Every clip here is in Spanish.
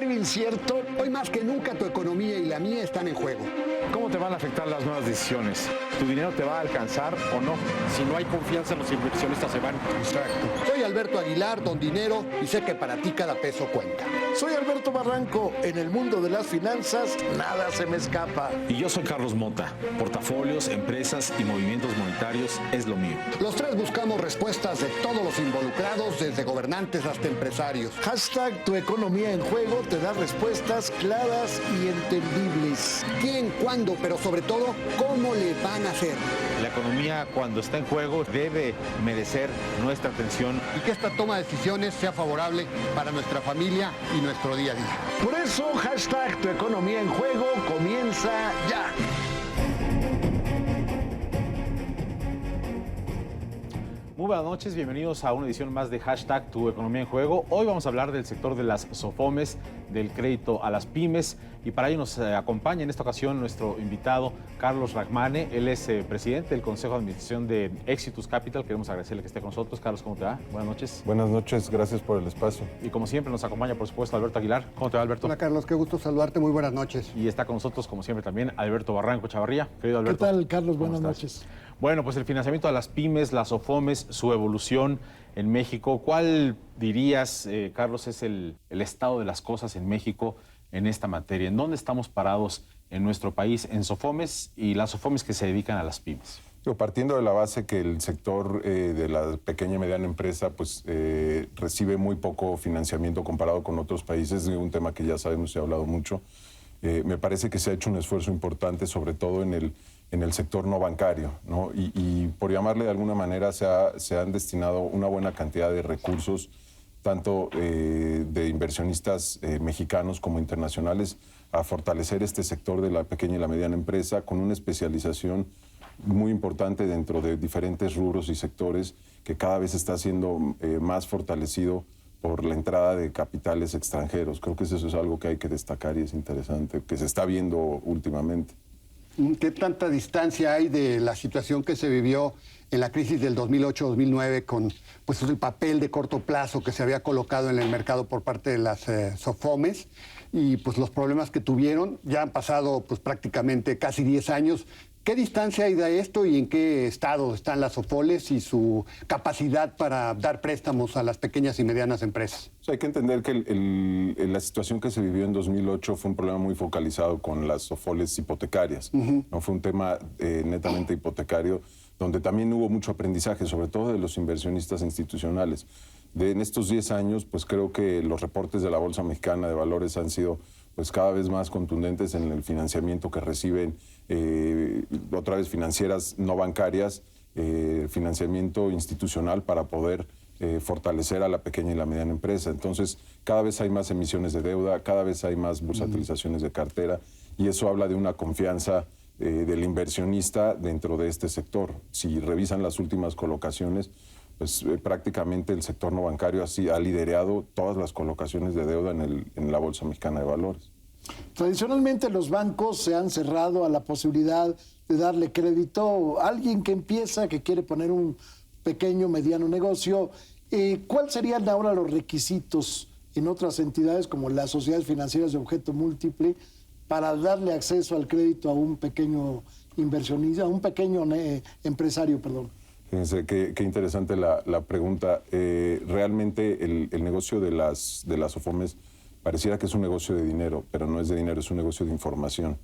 escenario incierto, hoy más que nunca tu economía y la mía están en juego. ¿Cómo te van a afectar las nuevas decisiones? ¿Tu dinero te va a alcanzar o no? Si no hay confianza, los inversionistas se van. Exacto. Soy Alberto Aguilar, don Dinero, y sé que para ti cada peso cuenta. Soy Alberto Barranco. En el mundo de las finanzas, nada se me escapa. Y yo soy Carlos Mota. Portafolios, empresas y movimientos monetarios es lo mío. Los tres buscamos respuestas de todos los involucrados, desde gobernantes hasta empresarios. Hashtag Tu Economía en Juego te da respuestas claras y entendibles. ¿Quién, cuándo, pero sobre todo, cómo le van a hacer? La economía, cuando está en juego, debe merecer nuestra atención. Y que esta toma de decisiones sea favorable para nuestra familia y nuestro día a día. Por eso, hashtag Tu Economía en Juego comienza ya. Muy buenas noches, bienvenidos a una edición más de Hashtag Tu Economía en Juego. Hoy vamos a hablar del sector de las SOFOMES, del crédito a las pymes, y para ello nos acompaña en esta ocasión nuestro invitado Carlos Rachmane. Él es presidente del Consejo de Administración de Exitus Capital. Queremos agradecerle que esté con nosotros. Carlos, ¿cómo te va? Buenas noches. Buenas noches, gracias por el espacio. Y como siempre nos acompaña, por supuesto, Alberto Aguilar. ¿Cómo te va, Alberto? Hola, Carlos, qué gusto saludarte, muy buenas noches. Y está con nosotros, como siempre, también Alberto Barranco Chavarría. Querido Alberto. ¿Qué tal, Carlos? Buenas noches. Bueno, pues el financiamiento de las pymes, las SOFOMES, su evolución en México. ¿Cuál dirías, Carlos, es el estado de las cosas en México en esta materia? ¿En dónde estamos parados en nuestro país en SOFOMES y las SOFOMES que se dedican a las pymes? Partiendo de la base que el sector de la pequeña y mediana empresa pues, recibe muy poco financiamiento comparado con otros países, es un tema que ya sabemos, se ha hablado mucho. Me parece que se ha hecho un esfuerzo importante, sobre todo en el sector no bancario, ¿no? Y por llamarle de alguna manera, se han destinado una buena cantidad de recursos, tanto de inversionistas mexicanos como internacionales, a fortalecer este sector de la pequeña y la mediana empresa, con una especialización muy importante dentro de diferentes rubros y sectores, que cada vez está siendo más fortalecido por la entrada de capitales extranjeros. Creo que eso es algo que hay que destacar y es interesante, que se está viendo últimamente. ¿Qué tanta distancia hay de la situación que se vivió en la crisis del 2008-2009 con pues, el papel de corto plazo que se había colocado en el mercado por parte de las SOFOMES y pues, los problemas que tuvieron? Ya han pasado pues, prácticamente casi 10 años. ¿Qué distancia hay de esto y en qué estado están las SOFOLES y su capacidad para dar préstamos a las pequeñas y medianas empresas? Hay que entender que la situación que se vivió en 2008 fue un problema muy focalizado con las SOFOLES hipotecarias. No fue un tema netamente hipotecario, donde también hubo mucho aprendizaje, sobre todo de los inversionistas institucionales. En estos 10 años, pues creo que los reportes de la Bolsa Mexicana de Valores han sido pues cada vez más contundentes en el financiamiento que reciben, otra vez financieras no bancarias, financiamiento institucional para poder fortalecer a la pequeña y la mediana empresa. Entonces, cada vez hay más emisiones de deuda, cada vez hay más bursatilizaciones de cartera, y eso habla de una confianza del inversionista dentro de este sector. Si revisan las últimas colocaciones, pues prácticamente el sector no bancario ha liderado todas las colocaciones de deuda en la Bolsa Mexicana de Valores. Tradicionalmente los bancos se han cerrado a la posibilidad de darle crédito a alguien que empieza, que quiere poner un pequeño, mediano negocio. ¿Cuáles serían ahora los requisitos en otras entidades como las sociedades financieras de objeto múltiple para darle acceso al crédito a un pequeño inversionista, a un pequeño empresario, perdón? Fíjense, qué interesante la pregunta. Realmente el negocio de las SOFOMES pareciera que es un negocio de dinero, pero no es de dinero, es un negocio de información.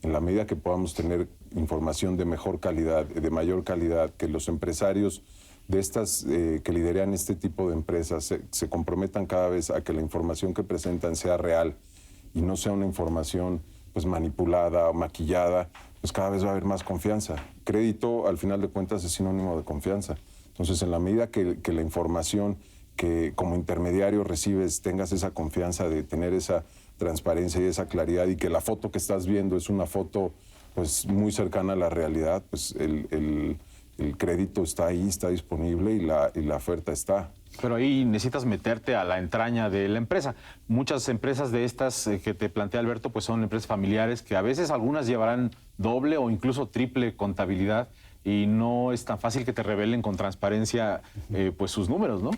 En la medida que podamos tener información de mejor calidad, de mayor calidad, que los empresarios de estas que lideran este tipo de empresas se comprometan cada vez a que la información que presentan sea real y no sea una información pues manipulada o maquillada, pues cada vez va a haber más confianza. Crédito, al final de cuentas, es sinónimo de confianza. Entonces, en la medida que la información que como intermediario recibes, tengas esa confianza de tener esa transparencia y esa claridad, y que la foto que estás viendo es una foto pues muy cercana a la realidad, pues el crédito está ahí, está disponible y la oferta está. Pero ahí necesitas meterte a la entraña de la empresa. Muchas empresas de estas que te plantea Alberto, pues son empresas familiares que a veces algunas llevarán doble o incluso triple contabilidad y no es tan fácil que te revelen con transparencia pues sus números, ¿no?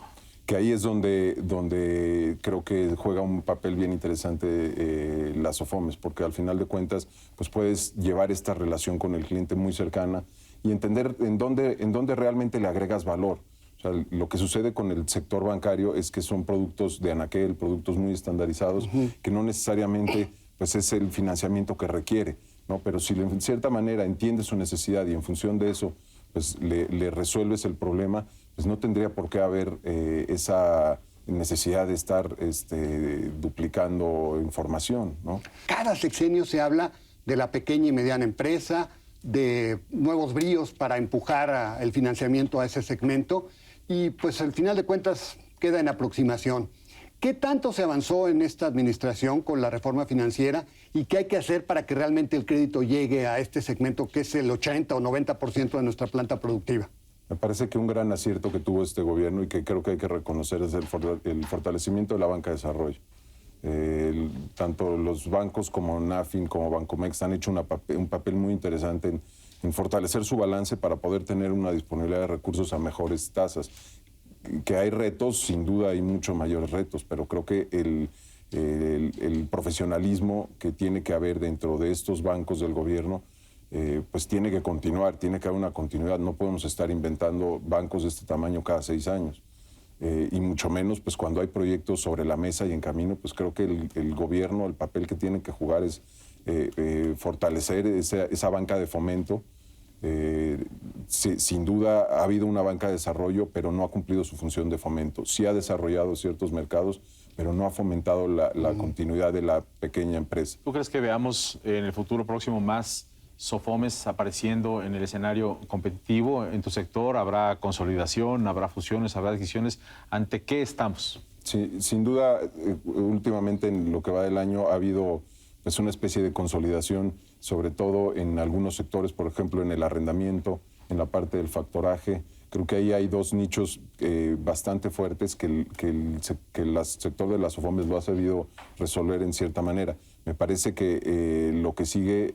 que ahí es donde creo que juega un papel bien interesante las SOFOMES, porque al final de cuentas pues puedes llevar esta relación con el cliente muy cercana y entender en dónde realmente le agregas valor. O sea, lo que sucede con el sector bancario es que son productos de anaquel, productos muy estandarizados, que no necesariamente pues, es el financiamiento que requiere, ¿no? Pero si en cierta manera entiendes su necesidad y en función de eso pues, le resuelves el problema, pues no tendría por qué haber esa necesidad de estar duplicando información, ¿no? Cada sexenio se habla de la pequeña y mediana empresa, de nuevos bríos para empujar el financiamiento a ese segmento y pues al final de cuentas queda en aproximación. ¿Qué tanto se avanzó en esta administración con la reforma financiera y qué hay que hacer para que realmente el crédito llegue a este segmento que es el 80 o 90% de nuestra planta productiva? Me parece que un gran acierto que tuvo este gobierno y que creo que hay que reconocer es el fortalecimiento de la banca de desarrollo. Tanto los bancos como NAFIN, como Bancomext han hecho un papel muy interesante en fortalecer su balance para poder tener una disponibilidad de recursos a mejores tasas. Que hay retos, sin duda hay mucho mayores retos, pero creo que el profesionalismo que tiene que haber dentro de estos bancos del gobierno pues tiene que continuar, tiene que haber una continuidad. No podemos estar inventando bancos de este tamaño cada 6 años. Y mucho menos pues cuando hay proyectos sobre la mesa y en camino, pues creo que el gobierno, el papel que tiene que jugar es fortalecer esa banca de fomento. Sin duda ha habido una banca de desarrollo, pero no ha cumplido su función de fomento. Sí ha desarrollado ciertos mercados, pero no ha fomentado la continuidad de la pequeña empresa. ¿Tú crees que veamos en el futuro próximo más SOFOMES apareciendo en el escenario competitivo en tu sector? ¿Habrá consolidación, habrá fusiones, habrá adquisiciones? ¿Ante qué estamos? Sí, sin duda, últimamente en lo que va del año ha habido pues, una especie de consolidación, sobre todo en algunos sectores, por ejemplo, en el arrendamiento, en la parte del factoraje. Creo que ahí hay 2 nichos bastante fuertes que el sector de las SOFOMES lo ha sabido resolver en cierta manera. Me parece que lo que sigue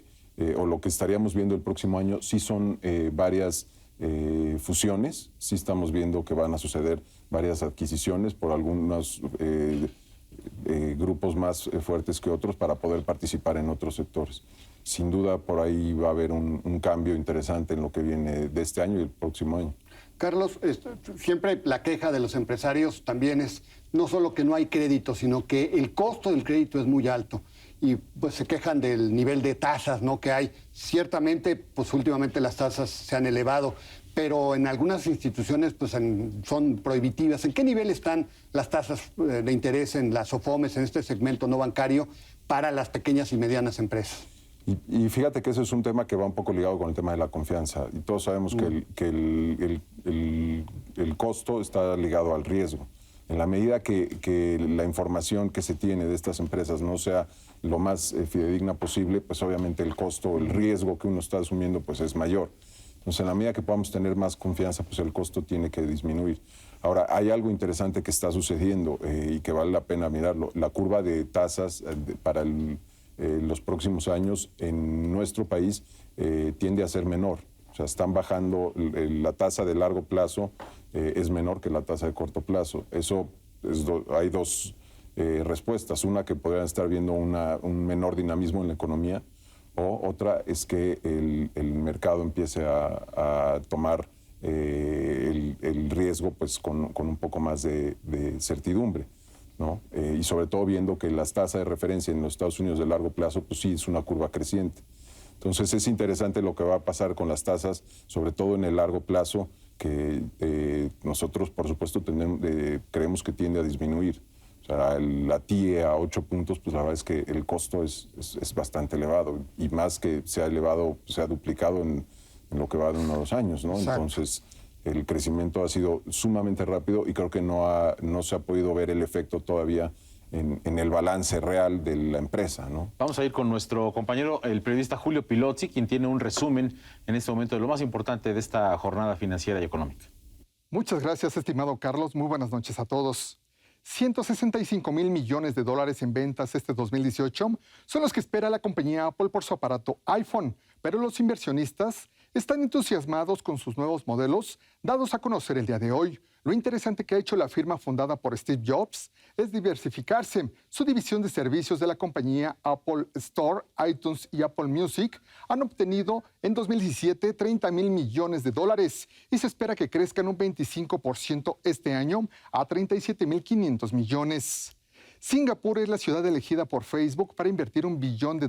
o lo que estaríamos viendo el próximo año sí son varias fusiones, sí estamos viendo que van a suceder varias adquisiciones por algunos grupos más fuertes que otros para poder participar en otros sectores. Sin duda por ahí va a haber un cambio interesante en lo que viene de este año y el próximo año. Carlos, siempre la queja de los empresarios también es no solo que no hay crédito, sino que el costo del crédito es muy alto. Y pues se quejan del nivel de tasas, ¿no?, que hay. Ciertamente, pues últimamente las tasas se han elevado, pero en algunas instituciones pues son prohibitivas. ¿En qué nivel están las tasas de interés en las SOFOMES, en este segmento no bancario, para las pequeñas y medianas empresas? Y fíjate que ese es un tema que va un poco ligado con el tema de la confianza. Y todos sabemos que el costo está ligado al riesgo. En la medida que la información que se tiene de estas empresas no sea lo más fidedigna posible, pues obviamente el costo, el riesgo que uno está asumiendo pues es mayor. Entonces, en la medida que podamos tener más confianza, pues el costo tiene que disminuir. Ahora, hay algo interesante que está sucediendo y que vale la pena mirarlo. La curva de tasas para los próximos años en nuestro país tiende a ser menor. O sea, están bajando, la tasa de largo plazo es menor que la tasa de corto plazo. Eso hay 2 respuestas. Una, que podrían estar viendo un menor dinamismo en la economía, o otra es que el mercado empiece a tomar el riesgo pues, con un poco más de certidumbre, ¿no? Y sobre todo viendo que las tasas de referencia en los Estados Unidos de largo plazo, pues sí, es una curva creciente. Entonces es interesante lo que va a pasar con las tasas, sobre todo en el largo plazo, que nosotros, por supuesto, creemos que tiende a disminuir. O sea, la TIE a 8 puntos, pues la verdad es que el costo es bastante elevado, y más que se ha elevado, se ha duplicado en lo que va de unos 2 años, ¿no? Exacto. Entonces, el crecimiento ha sido sumamente rápido y creo que no se ha podido ver el efecto todavía en el balance real de la empresa, ¿no? Vamos a ir con nuestro compañero, el periodista Julio Pilozzi, quien tiene un resumen en este momento de lo más importante de esta jornada financiera y económica. Muchas gracias, estimado Carlos. Muy buenas noches a todos. 165,000 millones de dólares en ventas este 2018 son los que espera la compañía Apple por su aparato iPhone, pero los inversionistas están entusiasmados con sus nuevos modelos dados a conocer el día de hoy. Lo interesante que ha hecho la firma fundada por Steve Jobs es diversificarse. Su división de servicios de la compañía Apple Store, iTunes y Apple Music han obtenido en 2017 $30,000 millones y se espera que crezcan un 25% este año a 37,500 millones. Singapur es la ciudad elegida por Facebook para invertir $1 billón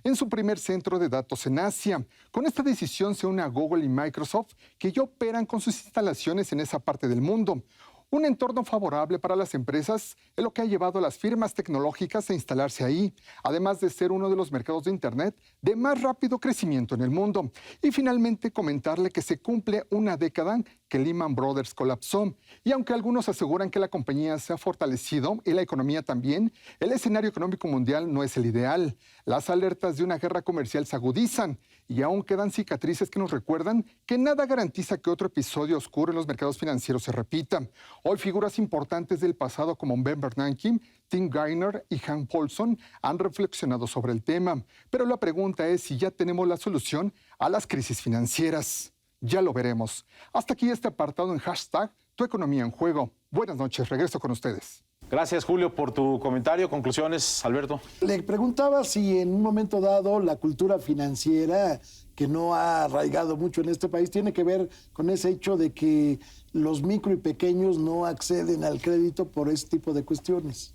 en su primer centro de datos en Asia. Con esta decisión se une a Google y Microsoft, que ya operan con sus instalaciones en esa parte del mundo. Un entorno favorable para las empresas es lo que ha llevado a las firmas tecnológicas a instalarse ahí, además de ser uno de los mercados de Internet de más rápido crecimiento en el mundo. Y finalmente comentarle que se cumple una década que Lehman Brothers colapsó. Y aunque algunos aseguran que la compañía se ha fortalecido y la economía también, el escenario económico mundial no es el ideal. Las alertas de una guerra comercial se agudizan y aún quedan cicatrices que nos recuerdan que nada garantiza que otro episodio oscuro en los mercados financieros se repita. Hoy figuras importantes del pasado como Ben Bernanke, Tim Geithner y Han Paulson han reflexionado sobre el tema. Pero la pregunta es si ya tenemos la solución a las crisis financieras. Ya lo veremos. Hasta aquí este apartado en hashtag Tu Economía en Juego. Buenas noches, regreso con ustedes. Gracias, Julio, por tu comentario. Conclusiones, Alberto. Le preguntaba si en un momento dado la cultura financiera, que no ha arraigado mucho en este país, tiene que ver con ese hecho de que los micro y pequeños no acceden al crédito por ese tipo de cuestiones.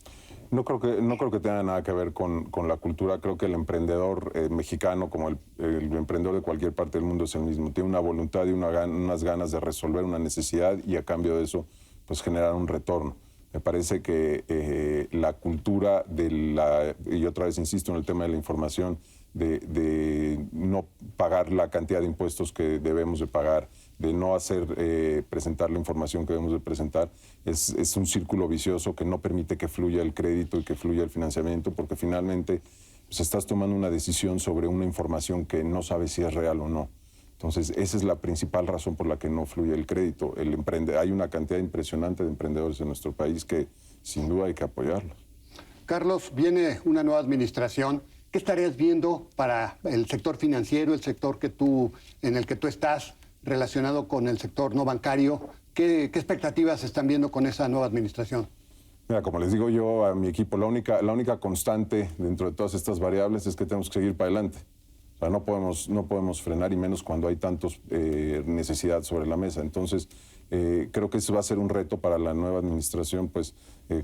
No creo que tenga nada que ver con la cultura. Creo que el emprendedor mexicano, como el emprendedor de cualquier parte del mundo, es el mismo. Tiene una voluntad y unas ganas de resolver una necesidad y a cambio de eso, pues generar un retorno. Me parece que la cultura y otra vez insisto en el tema de la información, de no pagar la cantidad de impuestos que debemos de pagar, de no presentar la información que debemos de presentar, es un círculo vicioso que no permite que fluya el crédito y que fluya el financiamiento, porque finalmente pues, estás tomando una decisión sobre una información que no sabes si es real o no. Entonces, esa es la principal razón por la que no fluye el crédito. Hay una cantidad impresionante de emprendedores en nuestro país que sin duda hay que apoyarlos. Carlos, viene una nueva administración. ¿Qué estarías viendo para el sector financiero, el sector en el que tú estás, relacionado con el sector no bancario? ¿Qué expectativas están viendo con esa nueva administración? Mira, como les digo yo a mi equipo, la única constante dentro de todas estas variables es que tenemos que seguir para adelante. O sea, no podemos frenar, y menos cuando hay tantos necesidad sobre la mesa. Entonces, creo que eso va a ser un reto para la nueva administración, pues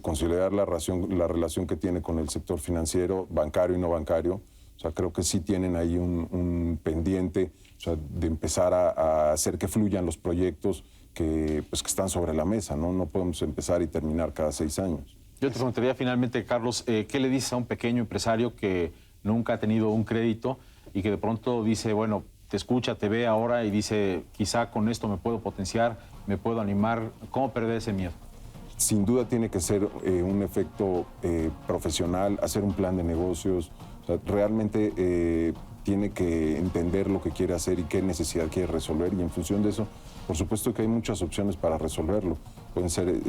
consolidar la relación que tiene con el sector financiero, bancario y no bancario. O sea, creo que sí tienen ahí un pendiente, o sea, de empezar a hacer que fluyan los proyectos que están sobre la mesa, ¿no? No podemos empezar y terminar cada 6 años. Yo te preguntaría finalmente, Carlos, ¿qué le dices a un pequeño empresario que nunca ha tenido un crédito y que de pronto dice, bueno, te escucha, te ve ahora y dice, quizá con esto me puedo potenciar, me puedo animar? ¿Cómo perder ese miedo? Sin duda tiene que ser un efecto profesional, hacer un plan de negocios. O sea, realmente tiene que entender lo que quiere hacer y qué necesidad quiere resolver, y en función de eso, por supuesto que hay muchas opciones para resolverlo. Pueden ser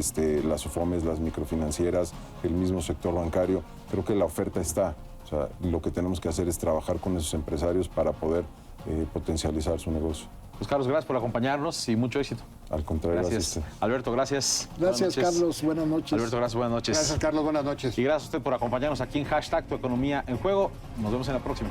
las SOFOMES, las microfinancieras, el mismo sector bancario. Creo que la oferta está. O sea, lo que tenemos que hacer es trabajar con esos empresarios para poder potencializar su negocio. Pues Carlos, gracias por acompañarnos y mucho éxito. Al contrario, gracias. Alberto, gracias. Gracias, Carlos. Buenas noches. Alberto, gracias. Buenas noches. Gracias, Carlos. Buenas noches. Y gracias a usted por acompañarnos aquí en hashtag Tu Economía en Juego. Nos vemos en la próxima.